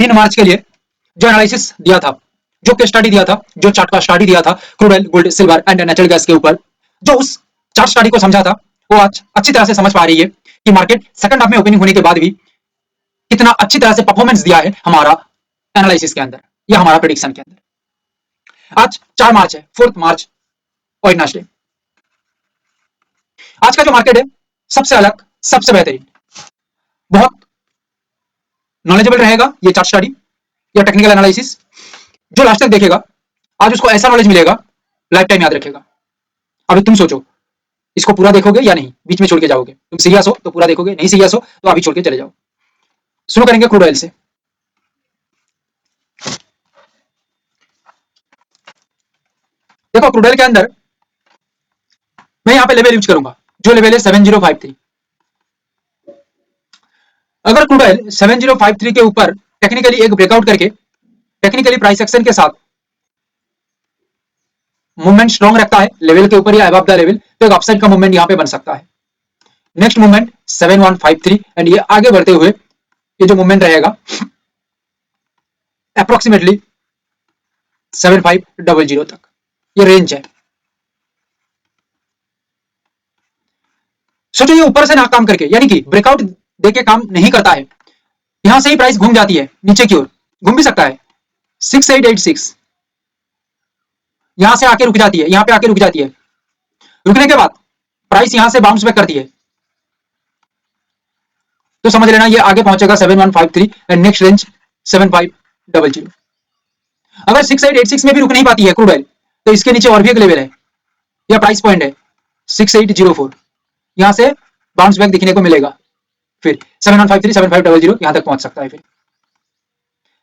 3 मार्च के लिए जो एनालिसिस दिया था, जो केस स्टडी दिया था, जो चार्ट का स्टडी दिया था crude oil, gold, silver and natural gas के ऊपर, जो उस चार्ट स्टडी को समझा था, वो आज अच्छी तरह से समझ पा रही है कि मार्केट सेकंड हाफ में ओपनिंग होने के बाद भी कितना अच्छी तरह से परफॉर्मेंस दिया है हमारा एनालिसिस के अंदर या हमारा प्रेडिक्शन के अंदर। आज 4 मार्च है, 4 मार्च वेडनेसडे। आज का जो मार्केट है सबसे अलग, सबसे बेहतरीन, बहुत नॉलेजेबल रहेगा ये चार्ट स्टडी या टेक्निकल एनालिसिस। जो लास्ट तक देखेगा आज उसको ऐसा नॉलेज मिलेगा, लाइफ टाइम याद रखेगा। अभी तुम सोचो इसको पूरा देखोगे या नहीं, बीच में छोड़ के जाओगे। तुम सीरियस हो तो पूरा देखोगे, नहीं सीरियस हो तो अभी छोड़ के चले जाओ। शुरू करेंगे क्रूड ऑयल से। देखो क्रूड ऑयल के अंदर मैं यहां पे लेवल यूज करूंगा, जो लेवल है 7053। अगर क्रूड ऑयल 7053 के ऊपर टेक्निकली एक ब्रेकआउट करके टेक्निकली प्राइस एक्शन के साथ मूवमेंट स्ट्रॉन्ग रखता है लेवल के ऊपर या अबव द लेवल, तो एक अपसाइड का मूवमेंट यहां पे बन सकता है। नेक्स्ट मूवमेंट 7153 एंड ये आगे बढ़ते हुए ये जो मूवमेंट रहेगा अप्रोक्सीमेटली 7500 तक, ये रेंज है। सोचो ये ऊपर से ना काम करके, यानी कि ब्रेकआउट देके काम नहीं करता है, यहां से ही प्राइस घूम जाती है नीचे की ओर, घूम भी सकता है 6886, यहां से आके रुक जाती है, यहां पे आके रुक जाती है। रुकने के बाद प्राइस यहां से बाउंस बैक करती है, तो समझ लेना ये आगे पहुंचेगा 7153 एंड नेक्स्ट रेंज 7500। अगर 6886 में भी रुक नहीं पाती है क्रूड ऑयल, तो इसके नीचे और भी एक लेवल है या प्राइस पॉइंट है 6804, यहां से बाउंस बैक दिखने को मिलेगा, फिर 7153 7500 यहां तक पहुंच सकता है। फिर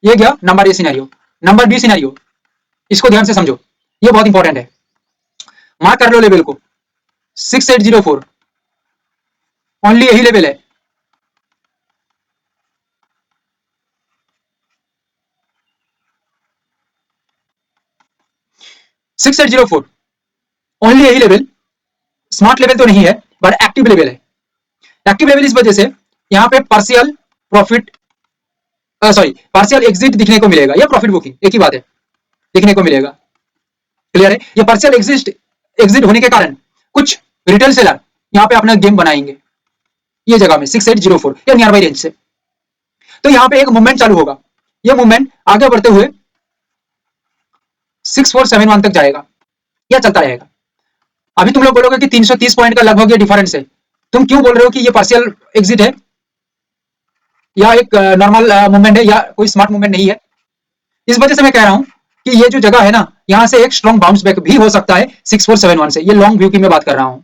ये गया number A scenario. Number B scenario, इसको ध्यान से समझो, ये बहुत इंपॉर्टेंट है। मार्क कर लो लेवल को 6804, ओनली यही लेवल है। Six eight zero four only यही लेवल, स्मार्ट लेवल तो नहीं है बट एक्टिव लेवल है। एक्टिव लेवल इस वजह से यहां पे partial profit sorry partial exit दिखने को मिलेगा या प्रॉफिट बुकिंग, एक ही बात है, दिखने को मिलेगा। क्लियर है? ये पार्शियल एग्जिट होने के कारण कुछ रिटेल सेलर यहां पे अपना गेम बनाएंगे ये जगह में 6804 या नियर बाई रेंज से। तो यहां पे एक मूवमेंट चालू होगा, ये मूवमेंट आगे बढ़ते हुए 6471 तक जाएगा या चलता रहेगा। अभी तुम लोग बोलोगे कि 330 पॉइंट का लगभग ये डिफरेंस है, तुम क्यों बोल रहे हो कि ये पार्शियल एग्जिट है या एक नॉर्मल मूवमेंट है या कोई स्मार्ट मूवमेंट नहीं है? इस वजह से मैं कह रहा हूं कि ये जो जगह है ना, यहां से एक स्ट्रॉन्ग बाउंस बैक भी हो सकता है 6471 से। ये लॉन्ग व्यू की मैं बात कर रहा हूं,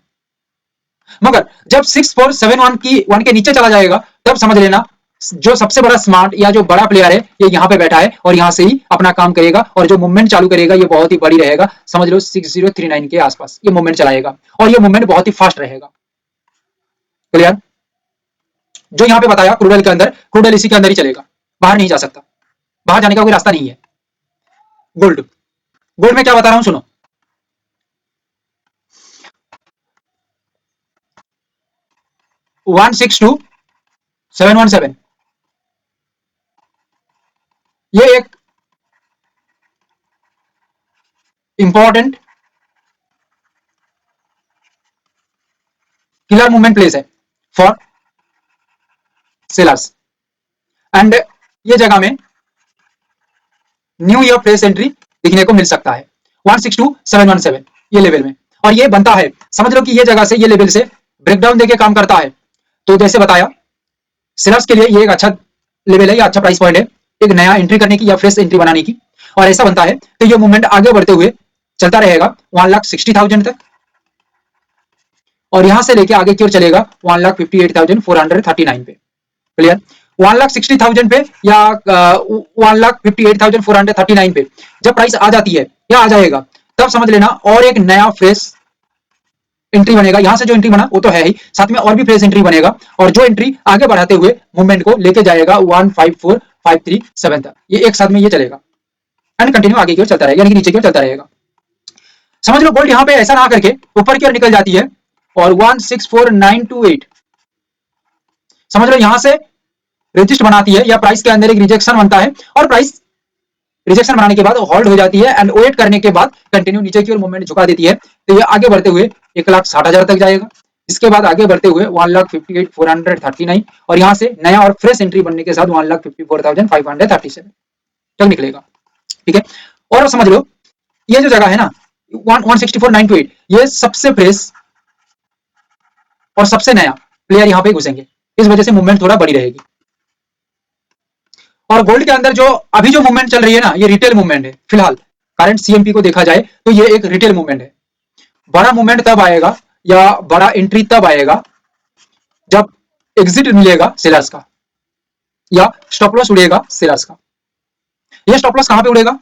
मगर जब 6471 की वन के नीचे चला जाएगा तब समझ लेना जो सबसे बड़ा स्मार्ट या जो बड़ा प्लेयर है ये यहां पे बैठा है और यहां से ही अपना काम करेगा, और जो मूवमेंट चालू करेगा ये बहुत ही बड़ी रहेगा। समझ लो 6039 के आसपास ये मूवमेंट चलाएगा और ये मूवमेंट बहुत ही फास्ट रहेगा। क्लियर? जो यहां पे बताया क्रूड ऑयल के अंदर, क्रूड ऑयल इसी के अंदर ही चलेगा, बाहर नहीं जा सकता, बाहर जाने का कोई रास्ता नहीं है। गोल्ड, गोल्ड में क्या बता रहा हूं सुनो। वन 162,717 ये एक इंपॉर्टेंट किलर मूवमेंट प्लेस है फॉर सेलर्स, एंड ये जगह में न्यू ईयर फ्रेश एंट्री दिखने को मिल सकता है 162,717 ये लेवल में, और ये बनता है, समझ लो कि ये जगह से ये लेवल से ब्रेकडाउन देके काम करता है। तो जैसे बताया सेलर्स के लिए ये एक अच्छा लेवल है या अच्छा प्राइस पॉइंट है एक नया एंट्री करने की या फ्रेश एंट्री बनाने की, और ऐसा बनता है तो ये मूवमेंट आगे बढ़ते हुए चलता रहेगा 1,60,000 तक, और यहां से लेके आगे की ओर चलेगा 1,58,439 पे। क्लियर? 1,60,000 पे या 1,58,439 पे जब प्राइस आ जाती है या आ जाएगा तब समझ लेना और एक नया फ्रेश एंट्री बनेगा। यहां से जो एंट्री बना वो तो है ही, साथ में और भी फ्रेश एंट्री बनेगा, और जो एंट्री आगे बढ़ाते हुए मूवमेंट को लेके जाएगा 154,537 तक। ये एक साथ में ये चलेगा एंड कंटिन्यू आगे की ओर चलता रहेगा, यानी कि नीचे की ओर चलता रहेगा। समझ लो गोल्ड यहां पे ऐसा ना करके ऊपर की ओर निकल जाती है और 164,928 समझ लो यहां से रेजिस्ट बनाती है या प्राइस के अंदर एक रिजेक्शन बनता है और प्राइस रिजेक्शन बनाने के बाद होल्ड हो जाती है एंड वेट करने के बाद कंटिन्यू नीचे की ओर मूवमेंट झुका देती है, तो ये आगे बढ़ते हुए 1,60,000 तक जाएगा। इसके बाद आगे बढ़ते हुए 1,58,439 और यहाँ से नया और फ्रेश एंट्री बनने के साथ 1,54,537 तक निकलेगा। ठीक है, और समझ लो ये जो जगह है ना 164,928 ये सबसे फ्रेश और सबसे नया प्लेयर यहाँ पे घुसेंगे, इस वजह से मूवमेंट थोड़ा बड़ी रहेगी। और गोल्ड के अंदर जो अभी जो मूवमेंट चल रही है ना ये रिटेल मूवमेंट है, फिलहाल करंट सीएमपी को देखा जाए तो ये एक रिटेल मूवमेंट है। बड़ा मूवमेंट तब आएगा या बड़ा एंट्री तब आएगा जब एग्जिट मिलेगा सेलर्स का या स्टॉप लॉस उड़ेगा सेलर्स का। ये स्टॉप लॉस कहां पे उड़ेगा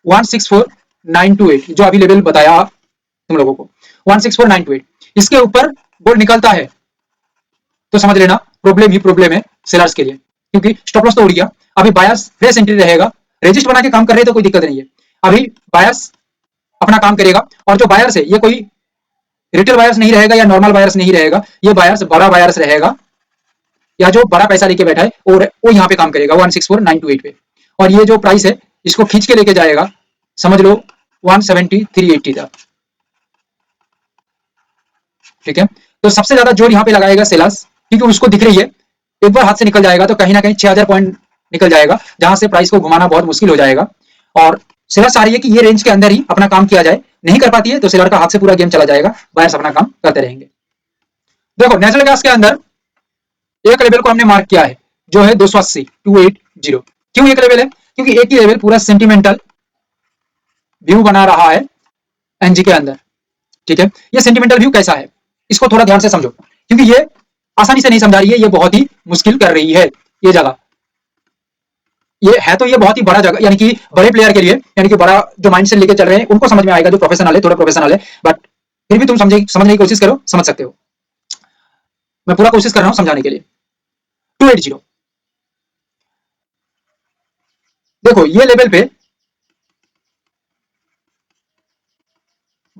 164,928 जो अभी लेवल बताया तुम लोगों को 164,928 इसके ऊपर गोल्ड निकलता है तो समझ लेना प्रॉब्लम ही प्रॉब्लम है सेलर्स के लिए, क्योंकि स्टॉप लॉस तो उड़ गया। अभी बायर्स फ्रेश एंट्री रहेगा, रेजिस्ट बना के काम कर रहे हैं तो कोई दिक्कत नहीं है। अभी बायर्स अपना काम करेगा और जो बायर्स है ये कोई रिटेल बायर्स नहीं रहेगा या नॉर्मल बायर्स नहीं रहेगा, ये बायर्स बड़ा बायर्स रहेगा या जो बड़ा पैसा लेके बैठा है और वो यहाँ पे काम करेगा 164,928 पे, और ये जो प्राइस है इसको खींच के लेके जाएगा समझ लो 170,380 तक। ठीक है, तो सबसे ज्यादा जोर यहाँ पे लगाएगा सेलर्स, क्योंकि उसको दिख रही है एक बार हाथ से निकल जाएगा तो कहीं ना कहीं 6,000 पॉइंट निकल जाएगा, जहां से प्राइस को घुमाना बहुत मुश्किल हो जाएगा। और सेलर चाह रही है कि ये रेंज के अंदर ही अपना काम किया जाए, नहीं कर पाती है तो सेलर का हाथ से पूरा गेम चला जाएगा, बायर्स अपना काम करते रहेंगे। देखो नेचुरल गैस के अंदर एक लेवल को हमने मार्क किया है जो है 280 280। क्यों एक लेवल है, क्योंकि एक ही लेवल पूरा सेंटिमेंटल व्यू बना रहा है एनजी के अंदर। ठीक है, ये सेंटिमेंटल व्यू कैसा है इसको थोड़ा ध्यान से समझो, क्योंकि ये आसानी से नहीं समझा रही है, ये बहुत ही मुश्किल कर रही है। ये जगह ये है तो ये बहुत ही बड़ा जगह, यानी कि बड़े प्लेयर के लिए, यानी कि बड़ा जो माइंड से लेके चल रहे हैं उनको समझ में आएगा, जो प्रोफेशनल है थोड़ा प्रोफेशनल है, बट फिर भी तुम समझने की कोशिश करो, समझ सकते हो। मैं पूरा कोशिश कर रहा हूं समझाने के लिए। 280 देखो ये लेवल पे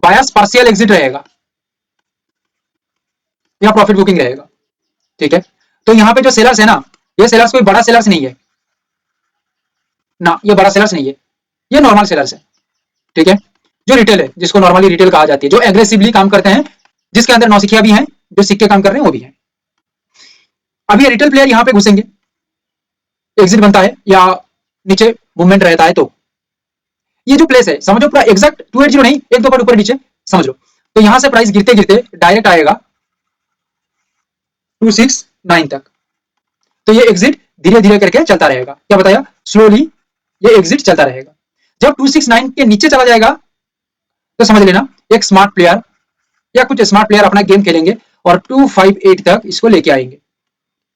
बायर्स पार्शियल एग्जिट रहेगा या प्रॉफिट बुकिंग रहेगा। ठीक है, तो यहाँ पे जो सेलर्स है ना ये सेलर्स कोई बड़ा सेलर्स नहीं है ना, ये बड़ा सेलर्स नहीं है, ये नॉर्मल सेलर्स है। ठीक है, जो रिटेल है जिसको नॉर्मली रिटेल कहा जाती है, जो एग्रेसिवली काम करते हैं, जिसके अंदर नौसिखिया भी हैं, जो सिक्के काम कर रहे हैं वो भी हैं। अब ये रिटेल प्लेयर यहाँ पे घुसेंगे, एग्जिट बनता है या नीचे मूवमेंट रहता है तो ये जो प्लेस है समझो पूरा एग्जैक्ट 280 नहीं, एक दो बार ऊपर नीचे समझ लो, तो यहां से प्राइस गिरते गिरते डायरेक्ट आएगा 269 तक, तो ये एग्जिट धीरे धीरे करके चलता रहेगा। क्या बताया, स्लोली ये एग्जिट चलता रहेगा। जब 269 के नीचे चला जाएगा तो समझ लेना एक स्मार्ट प्लेयर या कुछ स्मार्ट प्लेयर अपना गेम खेलेंगे और 258 तक इसको लेके आएंगे।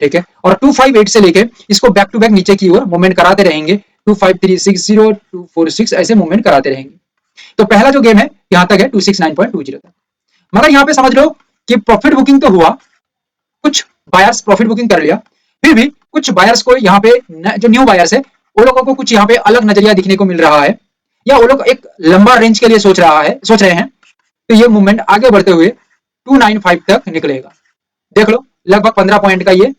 ठीक है, और 258 से लेके इसको बैक टू बैक नीचे की ओर मूवमेंट कराते रहेंगे, 25360 246 ऐसे मूवमेंट कराते रहेंगे। तो पहला जो गेम है यहां तक है 269.20 तक, मगर यहां पे समझ लो कि प्रॉफिट बुकिंग तो हुआ, कुछ बायर्स प्रॉफिट बुकिंग कर लिया, फिर भी कुछ बायर्स को यहाँ पे जो न्यू बायर्स है वो लोगों को कुछ यहाँ पे अलग नजरिया दिखने को मिल रहा है, या वो लोग एक लंबा रेंज के लिए सोच रहे हैं, तो ये मूवमेंट आगे बढ़ते हुए 295 तक निकलेगा। देख लो लगभग 15 पॉइंट का ये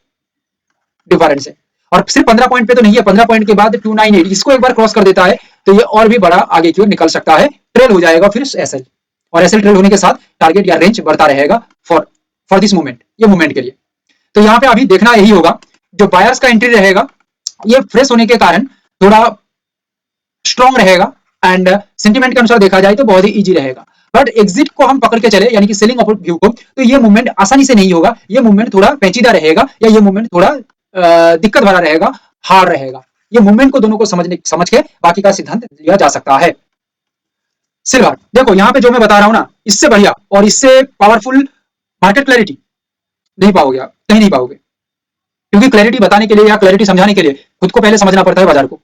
डिफरेंस है, और सिर्फ 15 पॉइंट पे तो नहीं है, 15 पॉइंट के बाद 298 इसको एक बार क्रॉस कर देता है तो ये और भी बड़ा आगे की ओर निकल सकता है, ट्रेल हो जाएगा फिर एसएल, और एसएल ट्रेल होने के साथ टारगेट या रेंज बढ़ता रहेगा फॉर दिस मूवमेंट, ये मूवमेंट के लिए। तो यहाँ पे अभी देखना यही होगा, जो बायर्स का एंट्री रहेगा ये फ्रेश होने के कारण थोड़ा स्ट्रॉन्ग रहेगा एंड सेंटिमेंट के अनुसार देखा जाए तो बहुत ही इजी रहेगा, बट एग्जिट को हम पकड़ के चले यानी कि सेलिंग व्यू को, तो ये मूवमेंट आसानी से नहीं होगा, ये मूवमेंट थोड़ा पेचीदा रहेगा या ये मूवमेंट थोड़ा दिक्कत भरा रहेगा, हार्ड रहेगा। ये मूवमेंट को दोनों को समझ के बाकी का सिद्धांत लिया जा सकता है। सिल्वर देखो यहाँ पे जो मैं बता रहा हूं ना इससे बढ़िया और इससे पावरफुल मार्केट क्लैरिटी नहीं पाओगे, आप कहीं नहीं पाओगे, क्योंकि क्लैरिटी बताने के लिए या क्लैरिटी समझाने के लिए खुद को पहले समझना पड़ता है बाजार को।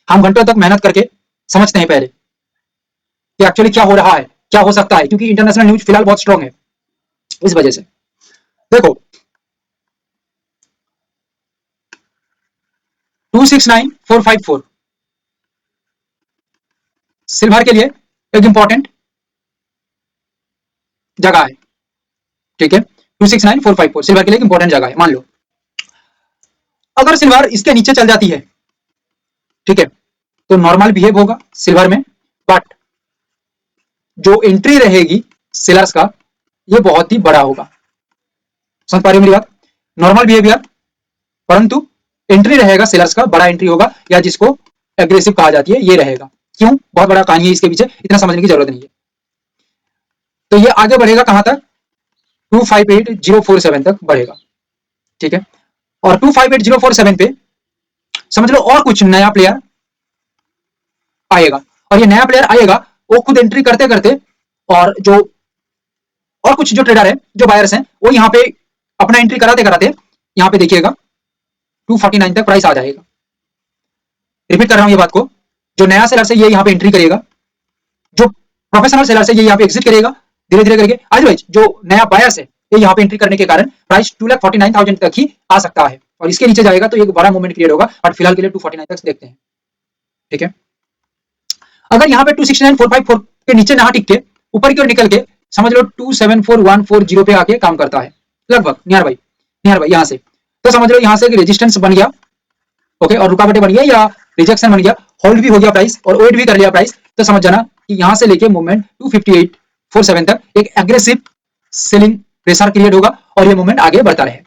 हम घंटों तक मेहनत करके समझते हैं पहले कि एक्चुअली क्या हो रहा है, क्या हो सकता है, क्योंकि इंटरनेशनल न्यूज फिलहाल बहुत स्ट्रांग है, इस वजह से। देखो 269454 सिल्वर के लिए एक इंपॉर्टेंट जगह है। ठीक है, 269454 सिल्वर के लिए एक इंपॉर्टेंट जगह है, मान लो अगर सिल्वर इसके नीचे चल जाती है, ठीक है, तो नॉर्मल बिहेव होगा सिल्वर में, बट जो एंट्री रहेगी सेलर्स का ये बहुत ही बड़ा होगा। समझ पा रहे हो मेरी बात? नॉर्मल बिहेवियर, परंतु एंट्री रहेगा सेलर्स का, बड़ा एंट्री होगा, या जिसको एग्रेसिव कहा जाती है, ये रहेगा। क्यों? बहुत बड़ा कहानी है इसके पीछे, इतना समझने की जरूरत नहीं है। तो ये आगे बढ़ेगा कहां तक? 258047 तक बढ़ेगा, ठीक है। और 258047 पे समझ लो और कुछ नया प्लेयर आएगा, और ये नया प्लेयर आएगा वो खुद एंट्री करते करते, और जो और कुछ जो ट्रेडर है, जो बायर्स हैं, वो यहाँ पे अपना एंट्री कराते कराते यहाँ पे देखिएगा 249 तक प्राइस आ जाएगा। रिपीट कर रहा हूं ये बात को, जो नया सेलर से ये यहाँ पे एंट्री करेगा, जो प्रोफेशनल सेलर से ये यहाँ पे एग्जिट करेगा धीरे धीरे करके, अदरवाइज जो नया बायर्स है ये यहाँ पे एंट्री करने के कारण प्राइस 2,49,000 तक ही आ सकता है, और इसके नीचे जाएगा तो एक बड़ा मूवमेंट क्रिएट होगा, बट फिलहाल के लिए 249 तक देखते हैं, ठीक है। अगर यहाँ पे 269,454 के नीचे ना टिक के ऊपर की ओर निकल के समझ लो 274,140 पे आके काम करता है, लगभग नियर बाई यहाँ से, तो समझ लो यहाँ से एक रेजिस्टेंस बन गया, ओके, और रुकावटें बन गया या रिजेक्शन बन गया, होल्ड भी हो गया प्राइस और वेट भी कर लिया प्राइस, तो समझ जाना कि यहाँ से लेके मूवमेंट 258.47 तक एक एग्रेसिव सेलिंग प्रेशर क्रिएट होगा और ये मूवमेंट आगे बढ़ता रहे।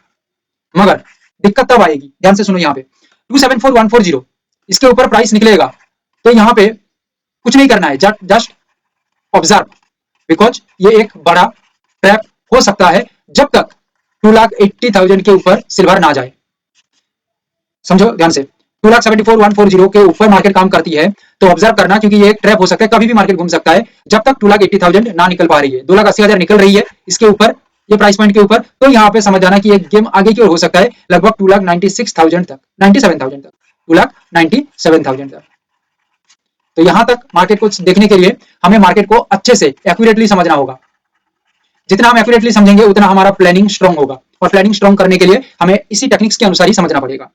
मगर दिक्कत तब आएगी, ध्यान से सुनो, यहाँ पे 274,140 इसके ऊपर प्राइस निकलेगा तो यहाँ पे कुछ नहीं करना है, जस्ट ऑब्जर्व, बिकॉज ये एक बड़ा ट्रैप हो सकता है जब तक 2,80,000 के ऊपर सिल्वर ना जाए। समझो ध्यान से, 2,74,140 के ऊपर मार्केट काम करती है तो ऑब्जर्व करना, क्योंकि ये एक ट्रैप हो सकता है, कभी भी मार्केट घूम सकता है जब तक 2,80,000 ना निकल पा रही है। 2,80,000 निकल रही है इसके ऊपर, ये प्राइस पॉइंट के ऊपर, तो यहाँ पे समझ जाना कि एक गेम आगे की ओर हो सकता है, लगभग 2,96,000 तक, 97,000 तक, 2,97,000 तक। तो यहां तक मार्केट को देखने के लिए हमें मार्केट को अच्छे से एक्यूरेटली समझना होगा। जितना हम एक्यूरेटली समझेंगे उतना हमारा प्लानिंग स्ट्रांग होगा, और प्लानिंग स्ट्रांग करने के लिए हमें इसी टेक्निक्स के अनुसार ही समझना पड़ेगा।